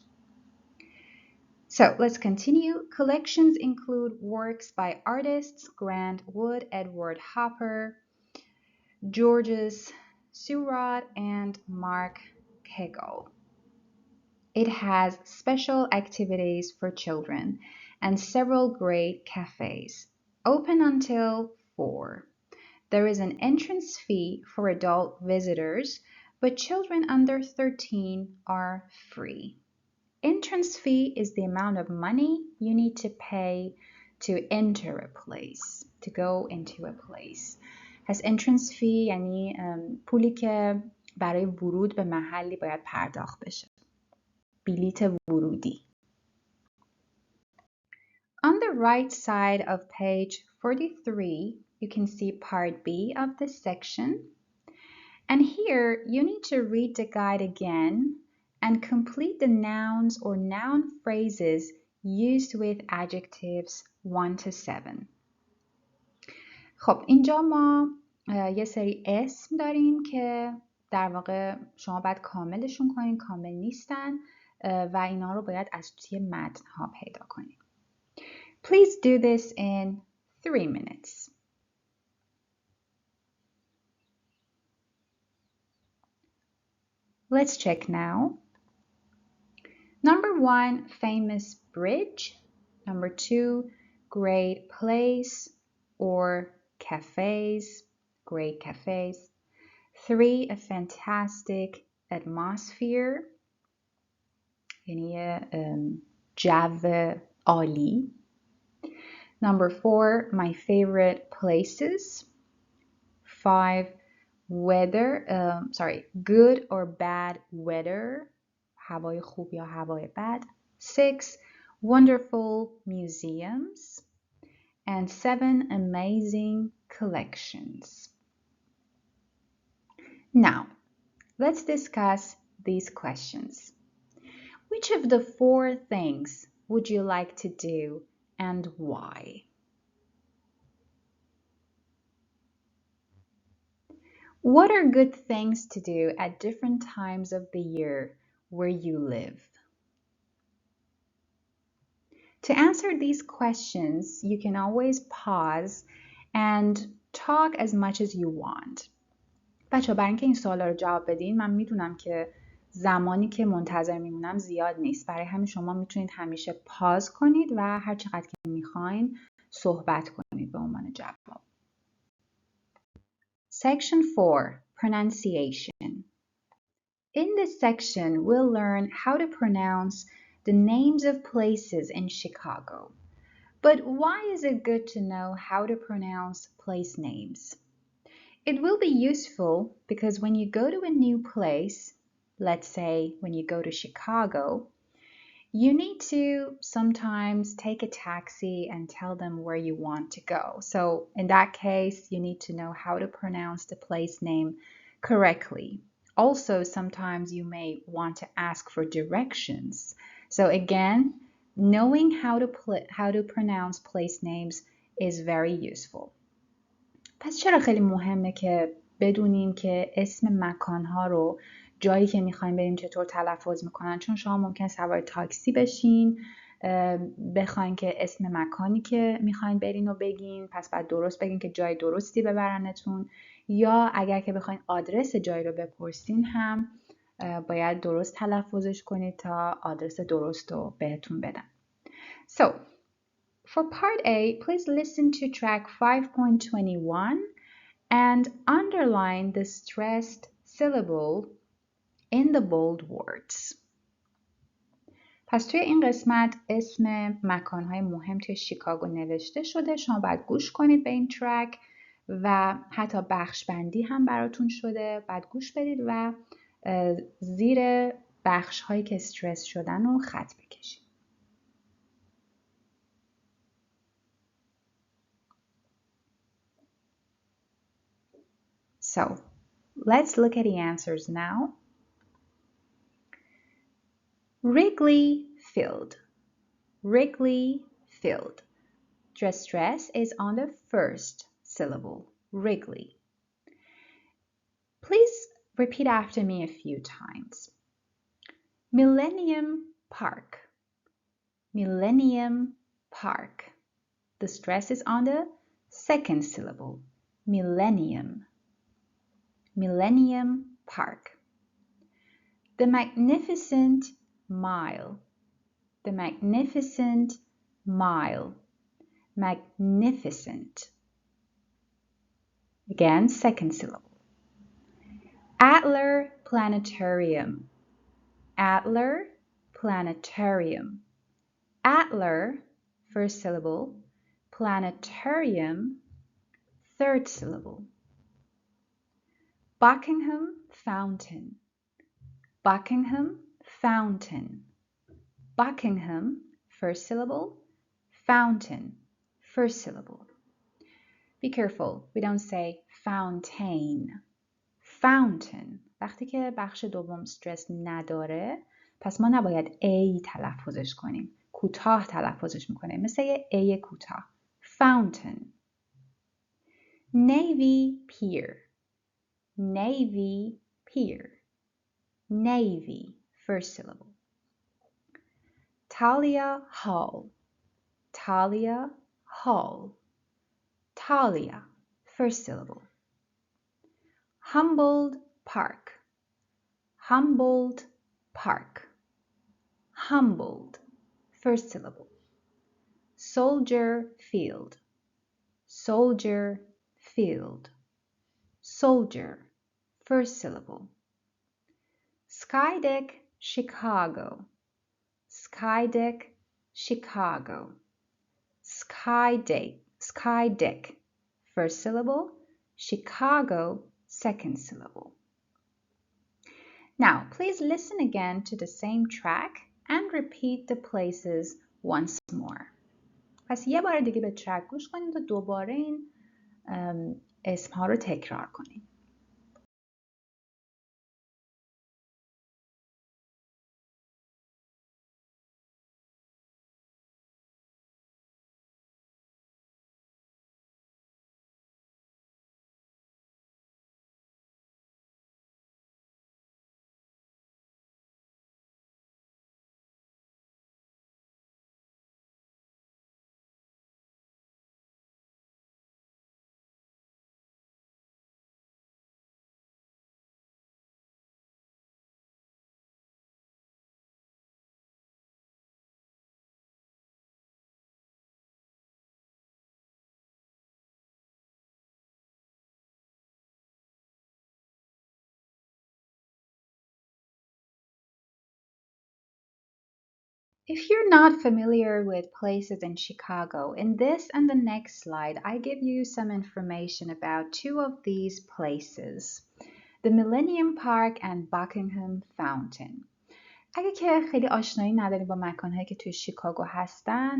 So let's continue. Collections include works by artists Grant Wood, Edward Hopper, Georges Seurat, and Mark Hegel. It has special activities for children and several great cafes, open until 4. There is an entrance fee for adult visitors, but children under 13 are free. Entrance fee is the amount of money you need to pay to enter a place, to go into a place. پس entrance fee یعنی پولی که برای ورود به محلی باید پرداخت بشه. بلیت ورودی. On the right side of page 43, you can see part B of this section. And here you need to read the guide again and complete the nouns or noun phrases used with adjectives 1 to 7. خب اینجا ما یه سری اسم داریم که در واقع شما باید کاملشون کنین، کامل نیستن و اینا رو باید از توی متن ها پیدا کنین. Please do this in 3 minutes. Let's check now. Number 1, famous bridge. Number 2, great place or cafes, great cafes. 3, a fantastic atmosphere. یعنی جو عالی. Number 4, my favorite places. 5, good or bad weather. هوای خوب یا هوای بد. 6, wonderful museums. And 7, amazing collections. Now, let's discuss these questions. Which of the 4 things would you like to do and why? What are good things to do at different times of the year where you live? To answer these questions, you can always pause and talk as much as you want. بچه‌ها برای اینکه این سوالا رو جواب بدین من میدونم که زمانی که منتظر میمونم زیاد نیست. برای همین شما میتونید همیشه پاز کنید و هر چقدر که میخواین صحبت کنید به عنوان جواب. Section 4, Pronunciation. In this section, we'll learn how to pronounce the names of places in Chicago. But why is it good to know how to pronounce place names? It will be useful because when you go to a new place, let's say when you go to Chicago, you need to sometimes take a taxi and tell them where you want to go. So in that case, you need to know how to pronounce the place name correctly. Also, sometimes you may want to ask for directions. So again, knowing how to pronounce place names is very useful. پس چرا خیلی مهمه که بدونین که اسم مکانها رو جایی که میخواین بریم چطور تلفظ میکنن؟ چون شما ممکن سوار تاکسی بشین بخواین که اسم مکانی که میخواین برین رو بگین، پس باید درست بگین که جای درستی ببرنتون، یا اگر که بخواین آدرس جایی رو بپرسین هم باید درست تلفظش کنید تا آدرس درست رو بهتون بدن. So, for part A, please listen to track 5.21 and underline the stressed syllable in the bold words. پس توی این قسمت اسم مکانهای مهم توی شیکاگو نوشته شده. شما باید گوش کنید به این ترک و حتی بخش بندی هم براتون شده. باید گوش بدید و زیر بخش هایی که استرس شدن رو خط بکشید. So let's look at the answers now. Wrigley Field. Wrigley Field. The stress is on the first syllable, Wrigley. Please repeat after me a few times. Millennium Park. Millennium Park. The stress is on the second syllable, millennium. Millennium Park. The Magnificent Mile. The Magnificent Mile. Magnificent. Again, second syllable. Adler Planetarium. Adler Planetarium. Adler, first syllable. Planetarium, third syllable. Buckingham Fountain. Buckingham Fountain. Buckingham, first syllable. Fountain, first syllable. Be careful, we don't say fountain. Fountain. وقتی که بخش دوم استرس نداره پس ما نباید A تلفظش کنیم. کوتاه تلفظش میکنیم. مثل یه A کوتاه. Fountain. Navy Pier. Navy Pier. Navy, first syllable. Talia Hall. Talia Hall. Talia, first syllable. Humboldt Park. Humboldt Park. Humboldt, first syllable. Soldier Field. Soldier Field. Soldier, first syllable. Skydeck Chicago. Skydeck Chicago. Skydeck, first syllable. Chicago, second syllable. Now, please listen again to the same track and repeat the places once more. پس یه بار دیگه به ترک گوش کنید و دوباره این اسمها رو تکرار کنید. If you're not familiar with places in Chicago, in this and the next slide, I give you some information about two of these places, the Millennium Park and Buckingham Fountain. اگه که خیلی آشنایی نداری با مکانهایی که توی شیکاگو هستن،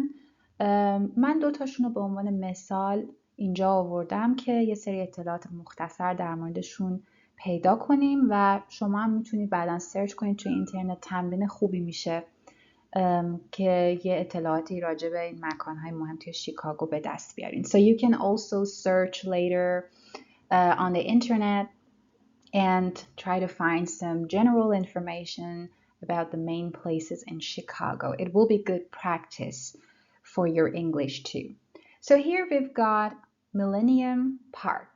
من دوتاشون رو به عنوان مثال اینجا آوردم که یه سری اطلاعات مختصر در موردشون پیدا کنیم و شما هم میتونید بعداً سرچ کنید توی اینترنت. تمرین خوبی میشه که یه اطلاعاتی راجع به این مکانهای مهم توی شیکاگو به دست بیارین. So you can also search later on the internet and try to find some general information about the main places in Chicago. It will be good practice for your English too. So here we've got Millennium Park.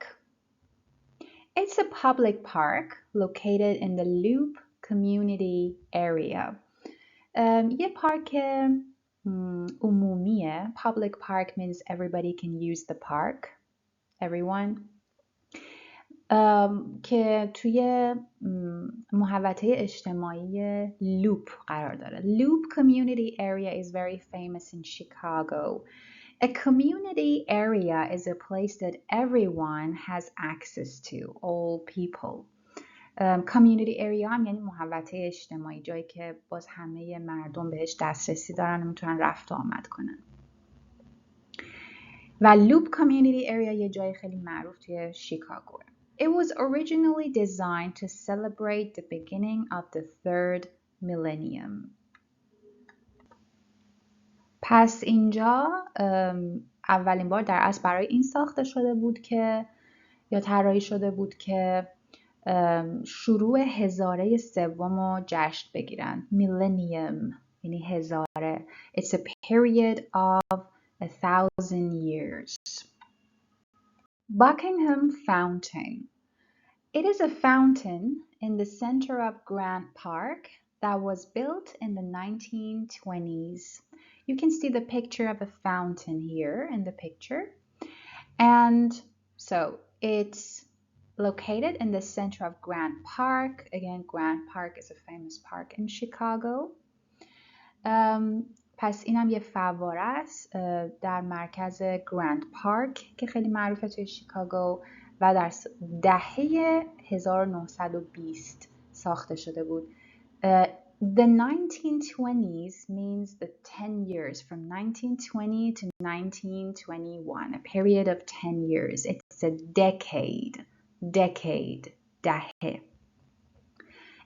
It's a public park located in the Loop community area. یه پارک عمومیه. Public park means everybody can use the park. Everyone. که توی محوطه اجتماعی لوپ قرار داره. Loop community area is very famous in Chicago. A community area is a place that everyone has access to, all people. Community area هم یعنی محوطه اجتماعی، جایی که باز همه مردم بهش دسترسی دارن و میتونن رفت و آمد کنن. و لوپ کامیونیتی اریا یه جای خیلی معروف توی شیکاگوه. It was originally designed to celebrate the beginning of the third millennium. پس اینجا اولین بار در اصل برای این ساخته شده بود که یا طراحی شده بود که شروع هزاره سوم رو جشن بگیرن. millennium یعنی هزاره. It's a period of 1,000 years. Buckingham Fountain. It is a fountain in the center of Grant Park that was built in the 1920s. You can see the picture of a fountain here in the picture. And so it's located in the center of Grant Park. Again, Grant Park is a famous park in Chicago. پس اینم یه فواره است در مرکز گرند پارک که خیلی معروفه توی شیکاگو و در دهه 1920 ساخته شده بود. The 1920s means the 10 years from 1920 to 1921, a period of 10 years. It's a decade, دهه.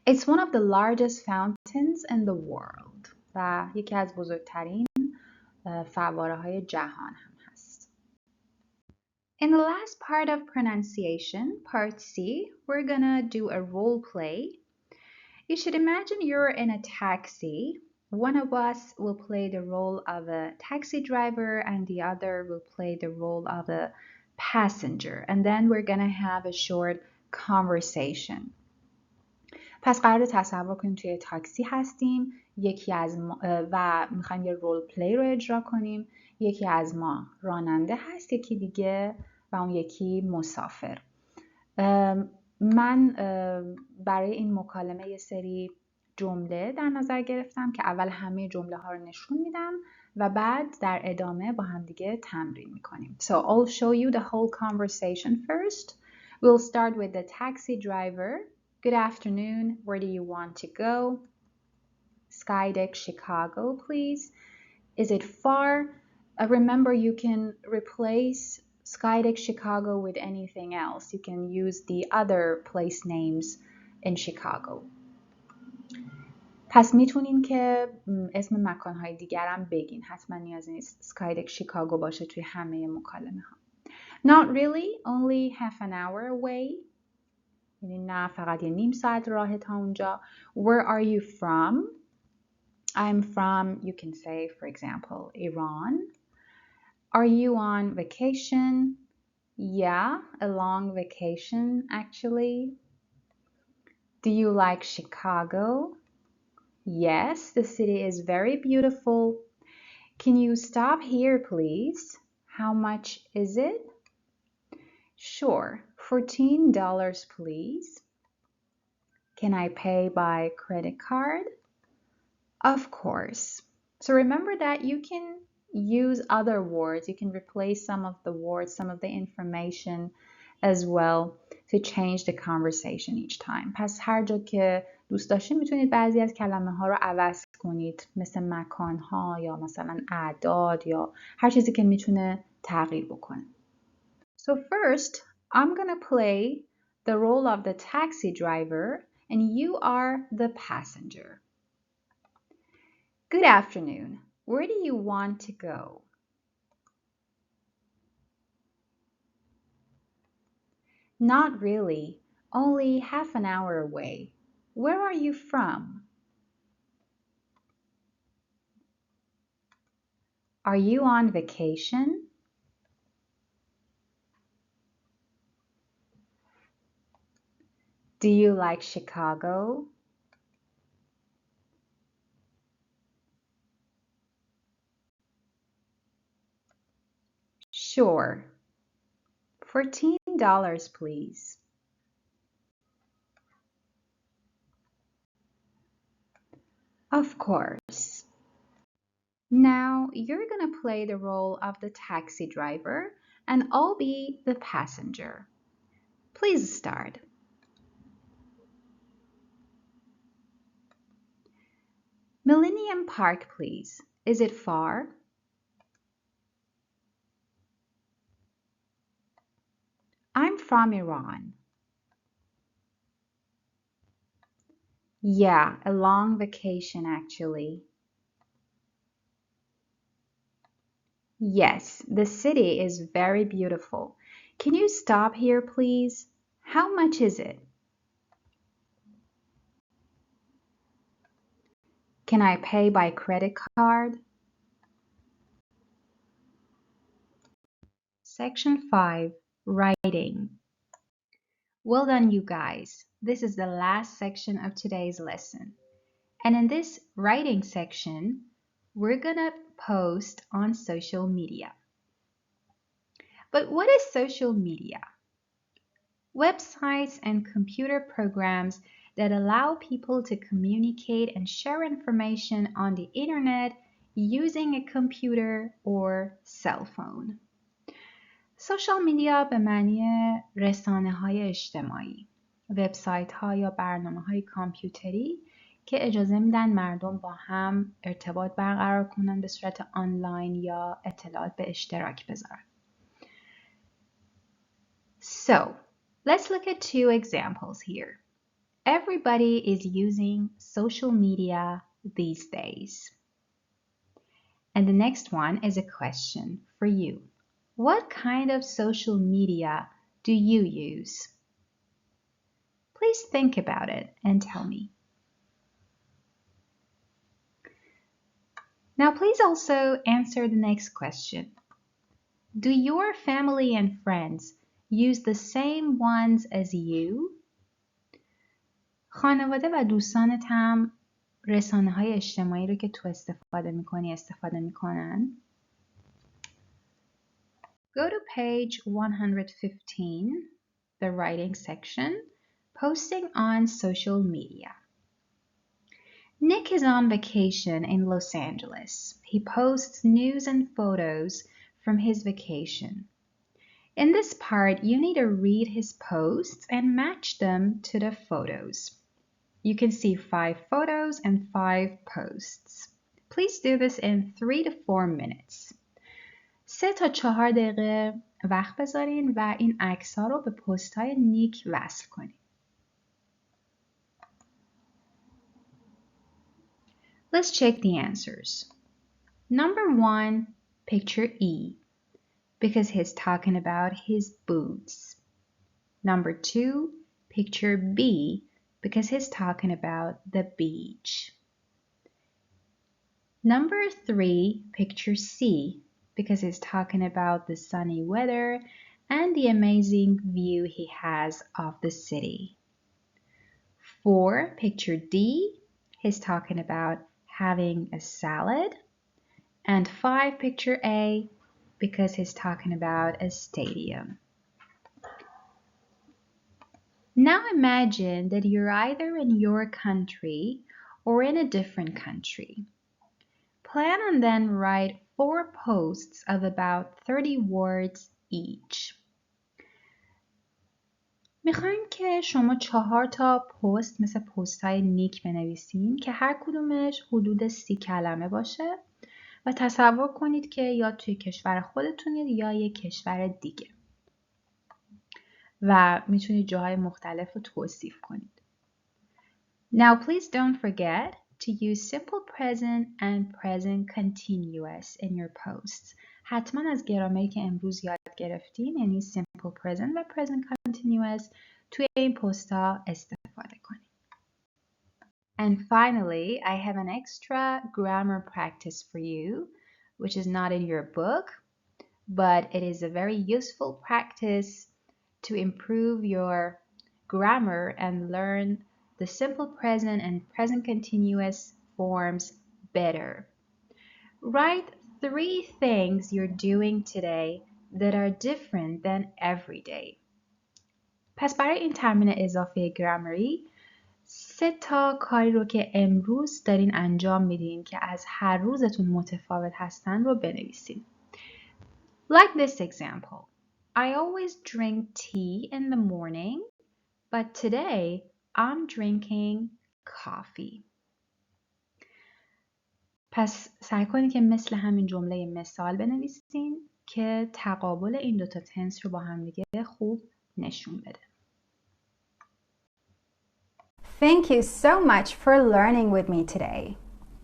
It's one of the largest fountains in the world. و یکی از بزرگترین فواره های جهان هم هست. In the last part of pronunciation, part C, we're gonna do a role play. You should imagine you're in a taxi. One of us will play the role of a taxi driver and the other will play the role of a passenger. And then we're gonna have a short conversation. پس قراره تصور کنیم توی تاکسی هستیم یکی از ما و میخوایم یه رول پلی رو اجرا کنیم. یکی از ما راننده هست، یکی دیگه و اون یکی مسافر. من برای این مکالمه یه سری جمله در نظر گرفتم که اول همه جمله ها رو نشون میدم و بعد در ادامه با هم دیگه تمرین میکنیم. So I'll show you the whole conversation first. We'll start with the taxi driver. Good afternoon. Where do you want to go? Skydeck, Chicago, please. Is it far? Remember, you can replace Skydeck, Chicago with anything else. You can use the other place names in Chicago. پس میتونین که اسم مکانهای دیگرم بگین. حتما نیازی نیست Skydeck, Chicago باشه توی همه مکالمه ها. Not really, only half an hour away. یعنی نه فقط یه نیم ساعت راه تا اونجا. Where are you from? I'm from, you can say, for example, Iran. Are you on vacation? Yeah, a long vacation, actually. Do you like Chicago? Yes, the city is very beautiful. Can you stop here, please? How much is it? Sure, $14, please. Can I pay by credit card? Of course. So remember that you can use other words. You can replace some of the words, some of the information as well to change the conversation each time. پس هر جا که دوست داشتین میتونید بعضی از کلمه ها رو عوض کنید، مثل مکان ها یا مثلا اعداد یا هر چیزی که میتونه تغییر بکنه. So first, I'm gonna play the role of the taxi driver and you are the passenger. Good afternoon. Where do you want to go? Not really. Only half an hour away. Where are you from? Are you on vacation? Do you like Chicago? Sure. $14, please. Of course. Now you're gonna play the role of the taxi driver and I'll be the passenger. Please start. Millennium Park, please. Is it far? I'm from Iran. Yeah, a long vacation actually. Yes, the city is very beautiful. Can you stop here, please? How much is it? Can I pay by credit card? Section 5, Writing. Well done, you guys. This is the last section of today's lesson. And in this writing section, we're gonna post on social media. But what is social media? Websites and computer programs that allow people to communicate and share information on the internet using a computer or cell phone. سوشال میدیا به معنی رسانه‌های اجتماعی، وبسایت‌ها یا برنامه‌های کامپیوتری که اجازه میدن مردم با هم ارتباط برقرار کنن به صورت آنلاین یا اطلاعات به اشتراک بذارن. So, let's look at two examples here. Everybody is using social media these days. And the next one is a question for you. What kind of social media do you use? Please think about it and tell me. Now please also answer the next question. Do your family and friends use the same ones as you? خانواده و دوستانت هم رسانه‌های اجتماعی رو که تو استفاده میکنن؟ Go to page 115, the writing section, posting on social media. Nick is on vacation in Los Angeles. He posts news and photos from his vacation. In this part, you need to read his posts and match them to the photos. You can see 5 photos and 5 posts. Please do this in 3 to 4 minutes. 3 تا 4 دقیقه وقت بذارین و این عکس‌ها رو به پست‌های نیک وصل کنین. Let's check the answers. Number 1, picture E, because he's talking about his boots. Number 2, picture B, because he's talking about the beach. Number 3, picture C, because he's talking about the sunny weather and the amazing view he has of the city. 4, picture D, he's talking about having a salad. And 5, picture A, because he's talking about a stadium. Now imagine that you're either in your country or in a different country. Plan and then write 4 posts of about 30 words each. میخوایم که شما 4 تا پست مثل پست های نیک بنویسین که هر کدومش حدود 30 کلمه باشه و تصور کنید که یا توی کشور خودتونید یا یک کشور دیگه و میتونید جاهای مختلف رو توصیف کنید. Now please don't forget to use simple present and present continuous in your posts. حتما از گرامری که امروز یاد گرفتیم یعنی simple present و present continuous توی این پست ها استفاده کنید. And finally, I have an extra grammar practice for you, which is not in your book, but it is a very useful practice to improve your grammar and learn the simple present and present continuous forms better. Write 3 things you're doing today that are different than every day. پس برای این تمرین اضافه گرامری 3 تا کاری رو که امروز دارین انجام میدین که از هر روزتون متفاوت هستن رو بنویسین. Like this example. I always drink tea in the morning, but today I'm drinking coffee. پس سعی کنید که مثل همین جمله مثال بنویسین که تقابل این 2 تا تنس رو با هم دیگه خوب نشون بده. Thank you so much for learning with me today.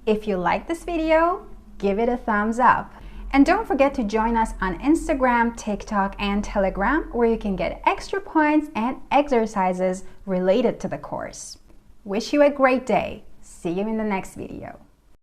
If you like this video, give it a thumbs up. And don't forget to join us on Instagram, TikTok, and Telegram, where you can get extra points and exercises related to the course. Wish you a great day. See you in the next video.